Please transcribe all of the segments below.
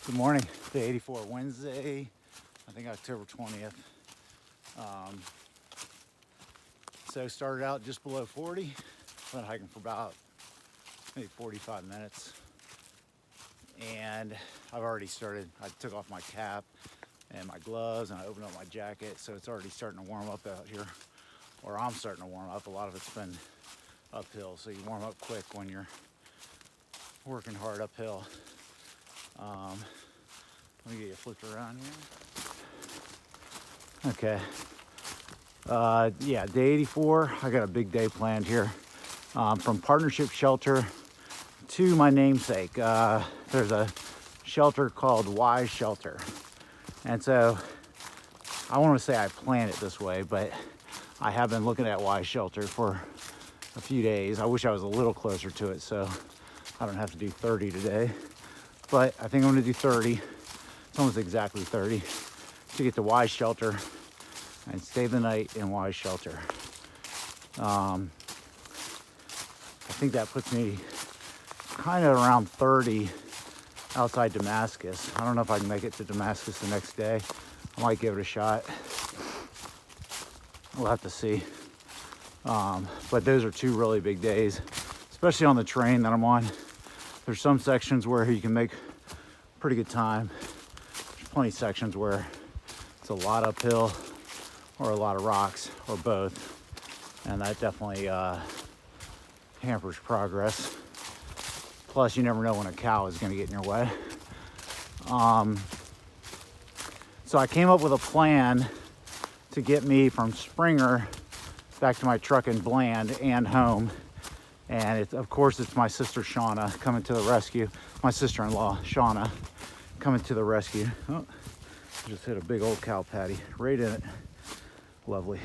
Good morning, day 84, Wednesday, I think October 20th. So started out just below 40, been hiking for about maybe 45 minutes. And I've already started, I took off my cap and my gloves and I opened up my jacket. So it's already starting to warm up out here, or I'm starting to warm up. A lot of it's been uphill, so you warm up quick when you're working hard uphill. Let me get you flipped around here. Okay. Yeah, day 84. I got a big day planned here. From Partnership Shelter to my namesake. There's a shelter called Y Shelter. And so I want to say I planned it this way, but I have been looking at Y Shelter for a few days. I wish I was a little closer to it so I don't have to do 30 today. But I think I'm going to do 30. It's almost exactly 30 to get to Y Shelter and stay the night in Y Shelter. I think that puts me kind of around 30 outside Damascus. I don't know if I can make it to Damascus the next day. I might give it a shot. We'll have to see. But those are two really big days, especially on the train that I'm on. There's some sections where you can make pretty good time. There's plenty of sections where it's a lot uphill or a lot of rocks or both. And that definitely hampers progress. Plus, you never know when a cow is going to get in your way. So I came up with a plan to get me from Springer back to my truck in Bland and home. And of course, it's my sister Shauna coming to the rescue. My sister-in-law, Shauna, coming to the rescue. Oh, just hit a big old cow patty right in it. Lovely.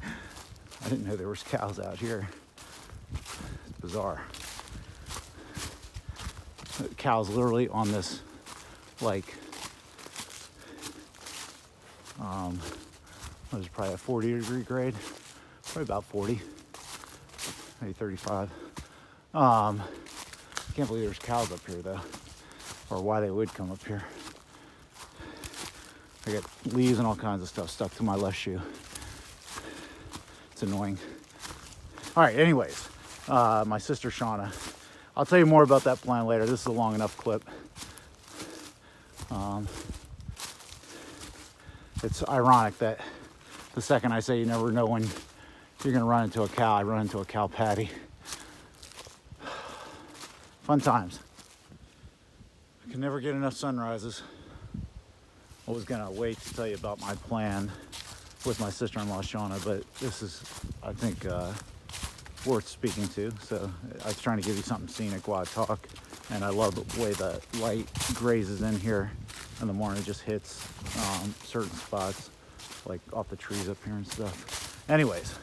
I didn't know there was cows out here. It's bizarre. The cows literally on this, like, what is it, probably a 40-degree grade? Probably about 40. Maybe 35. Can't believe there's cows up here though, or why they would come up here. I got leaves and all kinds of stuff stuck to my left shoe. It's annoying. All right, anyways, my sister Shauna. I'll tell you more about that plan later. This is a long enough clip. It's ironic that the second I say you never know when you're gonna run into a cow, I run into a cow patty. Fun times. I can never get enough sunrises. I was gonna wait to tell you about my plan with my sister-in-law Shauna, but this is, I think, worth speaking to. So I was trying to give you something scenic while I talk, and I love the way the light grazes in here in the morning. It just hits certain spots, like off the trees up here and stuff. Anyways,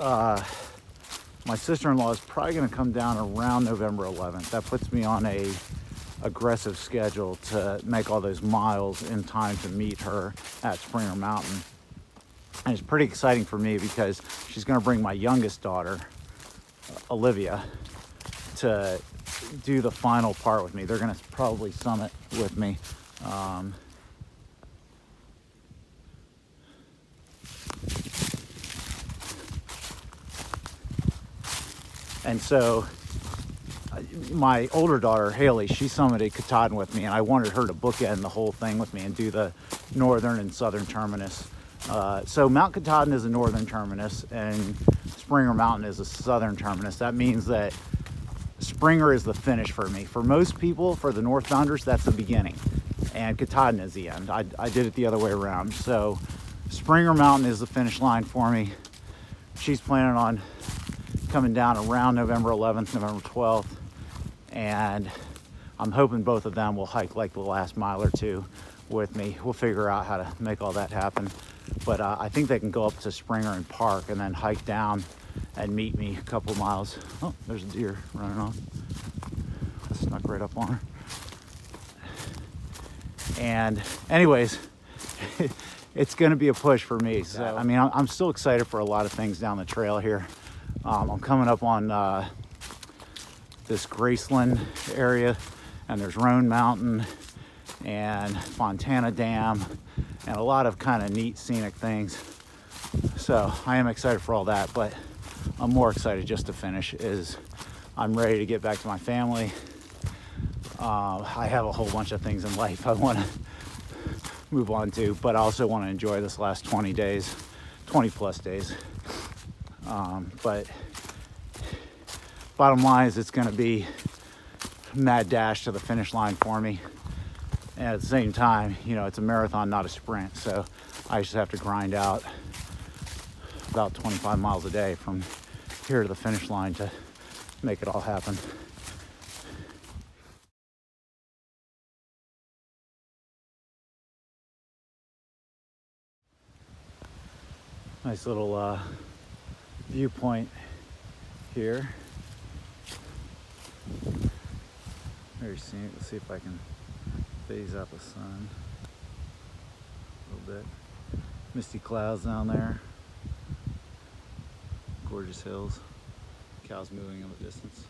my sister-in-law is probably going to come down around November 11th. That puts me on a aggressive schedule to make all those miles in time to meet her at Springer Mountain. And it's pretty exciting for me because she's going to bring my youngest daughter, Olivia, to do the final part with me. They're going to probably summit with me. And so my older daughter, Haley, she summited Katahdin with me, and I wanted her to bookend the whole thing with me and do the northern and southern terminus. So Mount Katahdin is a northern terminus, and Springer Mountain is a southern terminus. That means that Springer is the finish for me. For most people, for the northbounders, that's the beginning, and Katahdin is the end. I did it the other way around. So Springer Mountain is the finish line for me. She's planning on coming down around November 11th, November 12th, and I'm hoping both of them will hike like the last mile or two with me. We'll figure out how to make all that happen, but I think they can go up to Springer and park and then hike down and meet me a couple miles. Oh, there's a deer running off. I snuck right up on her. And anyways, it's going to be a push for me. So I mean, I'm still excited for a lot of things down the trail here. I'm coming up on this Graceland area. and there's Roan Mountain and Fontana Dam and a lot of kind of neat scenic things. So I am excited for all that, but I'm more excited just to finish. I'm ready to get back to my family. I have a whole bunch of things in life I want to move on to, but I also want to enjoy this last 20 plus days. But bottom line is it's going to be a mad dash to the finish line for me. And at the same time, it's a marathon, not a sprint. So I just have to grind out about 25 miles a day from here to the finish line to make it all happen. Nice little viewpoint here. Very scenic. Let's see if I can phase out the sun a little bit. Misty clouds down there. Gorgeous hills. Cows moving in the distance.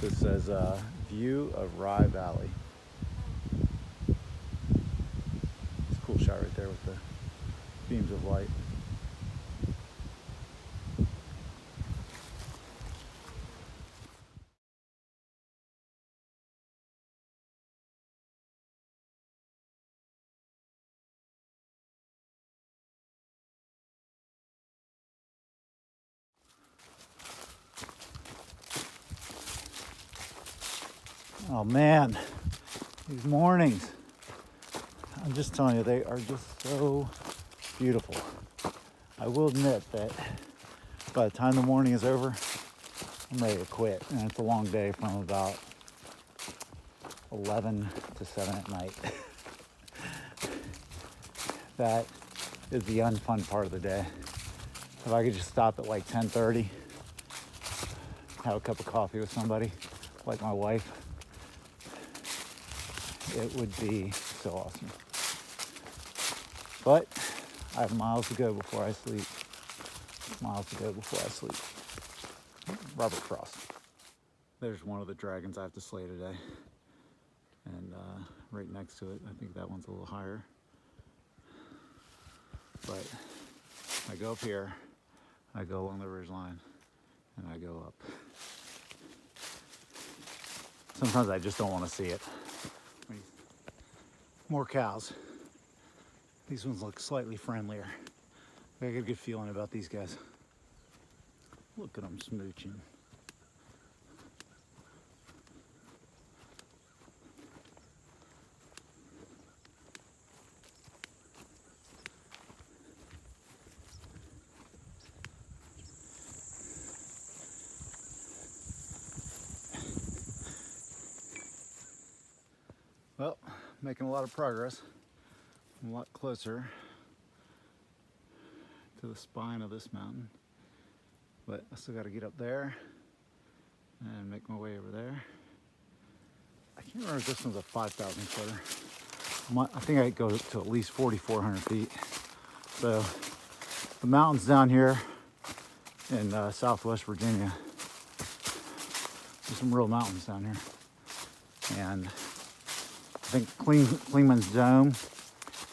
This says view of Rye Valley. It's a cool shot right there with the beams of light. Oh man, these mornings, I'm just telling you, they are just so beautiful. I will admit that by the time the morning is over, I'm ready to quit. And it's a long day from about 11 to 7 at night. That is the unfun part of the day. If I could just stop at like 10:30, have a cup of coffee with somebody, like my wife, it would be so awesome. But I have miles to go before I sleep. Robert Frost. There's one of the dragons I have to slay today. And right next to it, I think that one's a little higher. But I go up here, I go along the ridge line, and I go up. Sometimes I just don't want to see it. More cows. These ones look slightly friendlier. I got a good feeling about these guys. Look at them smooching. Well, making a lot of progress. I'm a lot closer to the spine of this mountain, but I still got to get up there and make my way over there. I can't remember if this one's a 5,000 footer. I think I go to at least 4,400 feet. So the mountains down here in Southwest Virginia, there's some real mountains down here. And I think Clingman's Dome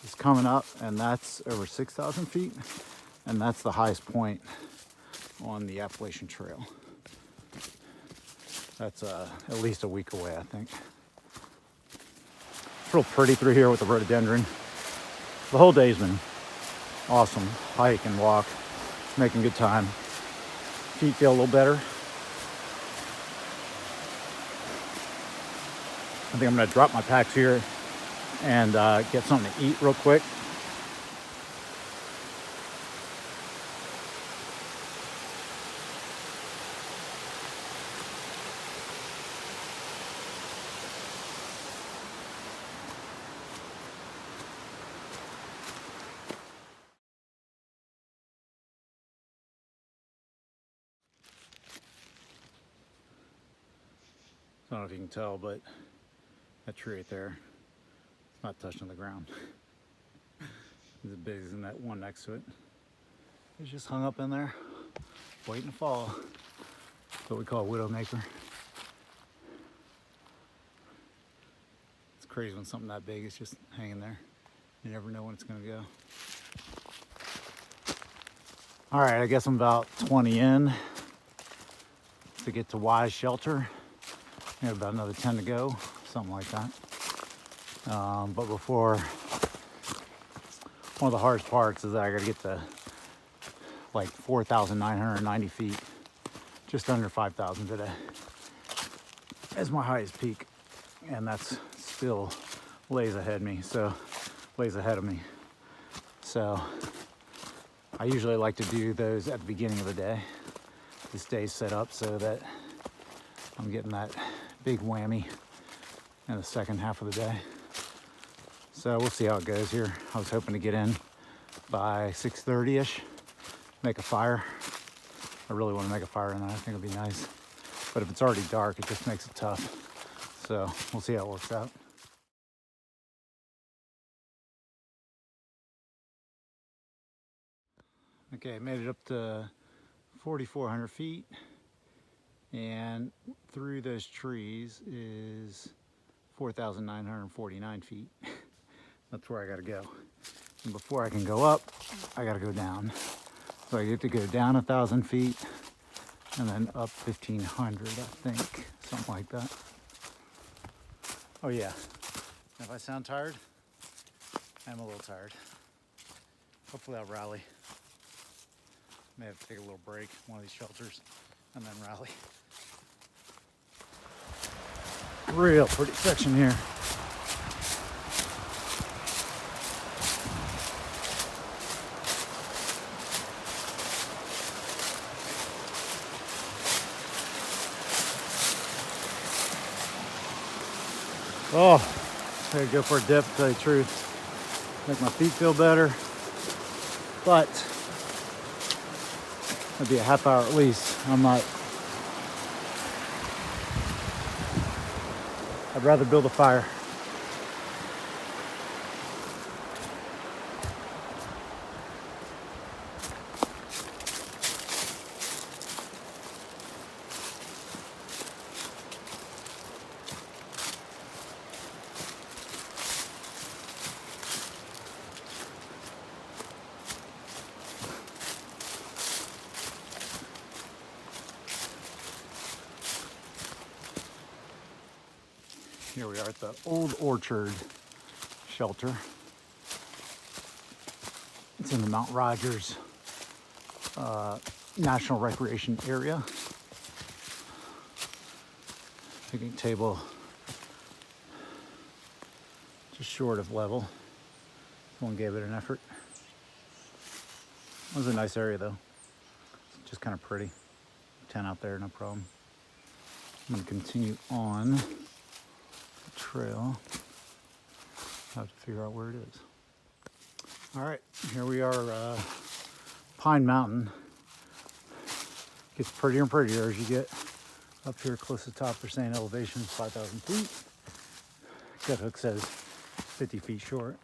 is coming up, and that's over 6,000 feet. And that's the highest point on the Appalachian Trail. That's at least a week away, I think. It's real pretty through here with the rhododendron. The whole day's been awesome. Hike and walk, making good time. Feet feel a little better. I think I'm gonna drop my packs here and get something to eat real quick. I don't know if you can tell, but that tree right there, it's not touching the ground. It's as big as that one next to it. It's just hung up in there. waiting to fall. That's what we call a widowmaker. It's crazy when something that big is just hanging there. You never know when it's gonna go. All right, I guess I'm about 20 in to get to Wise Shelter. I got about another 10 to go, something like that. But before, one of the hardest parts is that I gotta get to like 4,990 feet, just under 5,000 today. That's my highest peak, and that's still lays ahead of me. So I usually like to do those at the beginning of the day. This day's set up so that I'm getting that big whammy in the second half of the day. So we'll see how it goes here. I was hoping to get in by 6:30-ish, make a fire. I really want to make a fire in that. I think it'll be nice. But if it's already dark, it just makes it tough. So we'll see how it works out. Okay, made it up to 4,400 feet, and through those trees is 4,949 feet. That's where I gotta go. And before I can go up, I gotta go down. So I get to go down 1,000 feet and then up 1,500, I think, something like that. Oh yeah, if I sound tired, I'm a little tired. Hopefully I'll rally. May have to take a little break, one of these shelters, and then rally. Real pretty section here. Oh, I gotta go for a dip, to tell you the truth. Make my feet feel better. But it'll be a half hour at least. I'd rather build a fire. Here we are at the Old Orchard Shelter. It's in the Mount Rogers National Recreation Area. Picnic table just short of level. Someone gave it an effort. It was a nice area though. It's just kind of pretty. Tent out there, no problem. I'm gonna continue on the trail. I have to figure out where it is. All right, here we are, Pine Mountain. Gets prettier and prettier as you get up here close to the top. They're saying elevation is 5,000 feet. Gut hook says 50 feet short.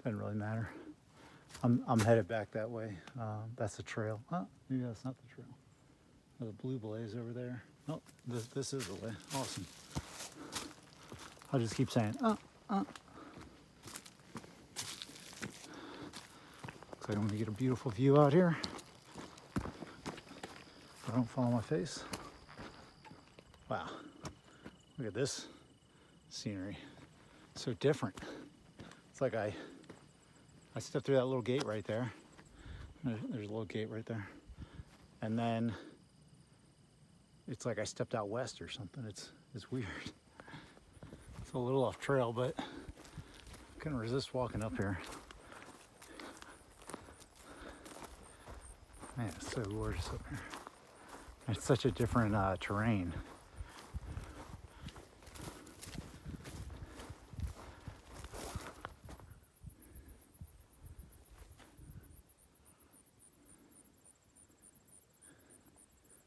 Doesn't really matter. I'm headed back that way. That's the trail. Oh, maybe that's not the trail. There's a blue blaze over there. Oh, this is the way. Awesome. I'll just keep saying, Looks like I'm gonna get a beautiful view out here. If I don't fall on my face. Wow, look at this scenery. So different. It's like I stepped through that little gate right there. There's a little gate right there. And then it's like I stepped out west or something. It's weird. It's a little off trail, but couldn't resist walking up here. Man, it's so gorgeous up here. It's such a different terrain.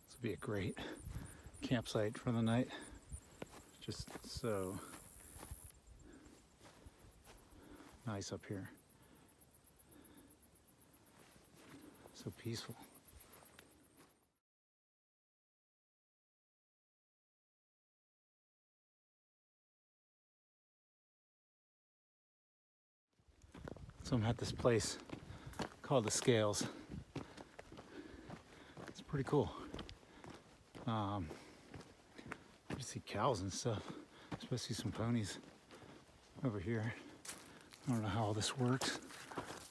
This would be a great campsite for the night. Just so nice up here. So peaceful. So I'm at this place called the Scales. It's pretty cool. You see cows and stuff. Supposed to see some ponies over here. I don't know how all this works.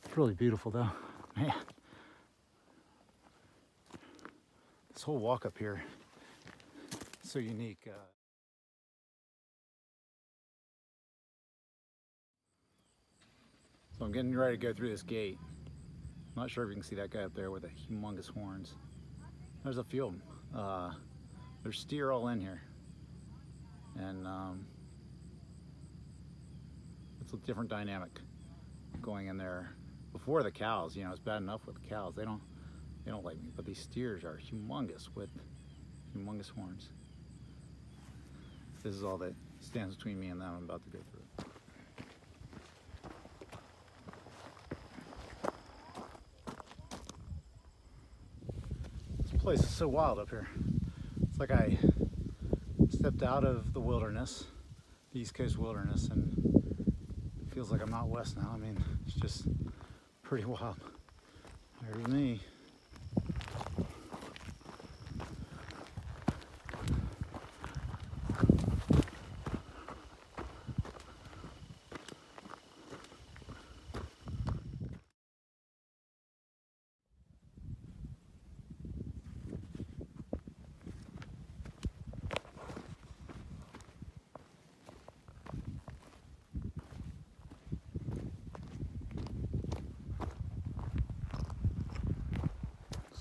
It's really beautiful though. Man. This whole walk up here is so unique. So I'm getting ready to go through this gate. I'm not sure if you can see that guy up there with the humongous horns. There's a few of them. There's steer all in here. And it's a different dynamic going in there. Before the cows, you know, it's bad enough with the cows. They don't like me, but these steers are humongous with humongous horns. This is all that stands between me and them. I'm about to go through it. This place is so wild up here. It's like I stepped out of the wilderness, the East Coast wilderness, and it feels like I'm out west now. I mean, it's just pretty wild. There's me.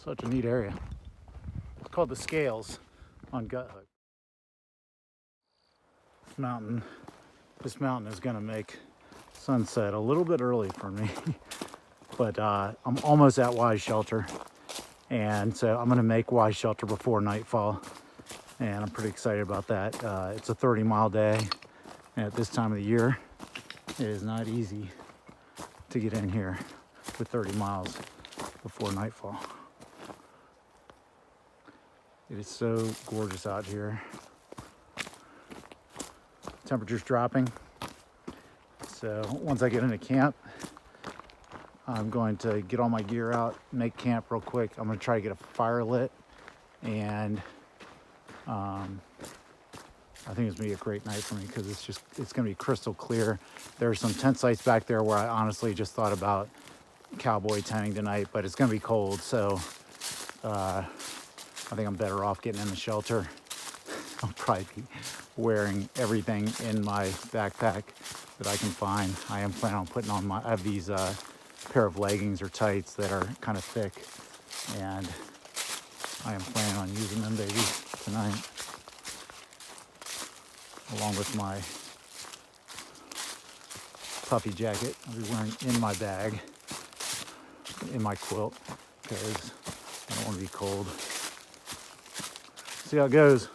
Such a neat area. It's called the Scales on Gut Hook. This mountain is gonna make sunset a little bit early for me, but I'm almost at Wise Shelter, and so I'm gonna make Wise Shelter before nightfall, and I'm pretty excited about that. It's a 30-mile day, and at this time of the year, it is not easy to get in here with 30 miles before nightfall. It is so gorgeous out here. Temperature's dropping. So once I get into camp, I'm going to get all my gear out, make camp real quick. I'm gonna try to get a fire lit, and I think it's gonna be a great night for me because it's gonna be crystal clear. There are some tent sites back there where I honestly just thought about cowboy tenting tonight, but it's gonna be cold, so I think I'm better off getting in the shelter. I'll probably be wearing everything in my backpack that I can find. I am planning on putting on I have these pair of leggings or tights that are kind of thick, and I am planning on using them, baby, tonight, along with my puffy jacket I'll be wearing in my bag, in my quilt, because I don't want to be cold. See how it goes.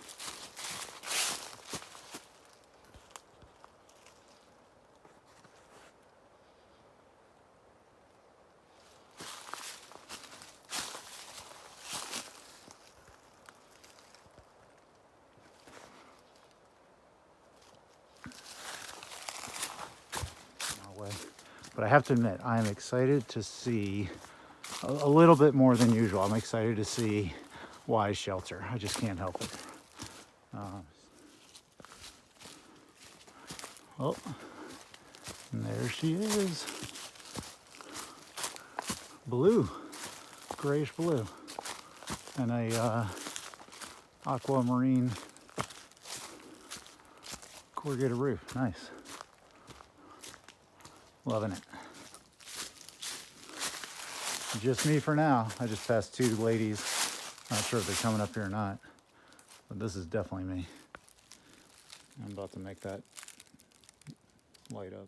But I have to admit, I am excited to see a little bit more than usual. I'm excited to see Wise Shelter. I just can't help it. Oh, and there she is. Blue, grayish blue, and a aquamarine corrugated roof. Nice. Loving it. Just me for now. I just passed two ladies. Not sure if they're coming up here or not, but this is definitely me. I'm about to make that light up.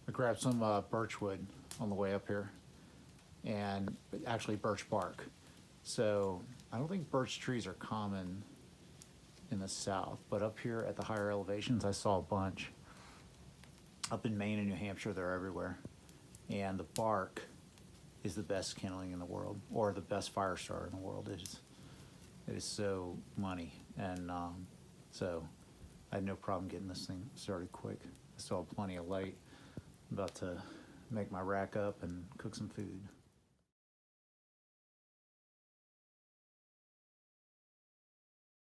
I grabbed some birch wood on the way up here, and actually birch bark. So I don't think birch trees are common in the south, but up here at the higher elevations, I saw a bunch. Up in Maine and New Hampshire, they're everywhere. and the bark is the best kindling in the world, or the best fire starter in the world. It is so money, and so I had no problem getting this thing started quick. I still have plenty of light. I'm about to make my rack up and cook some food.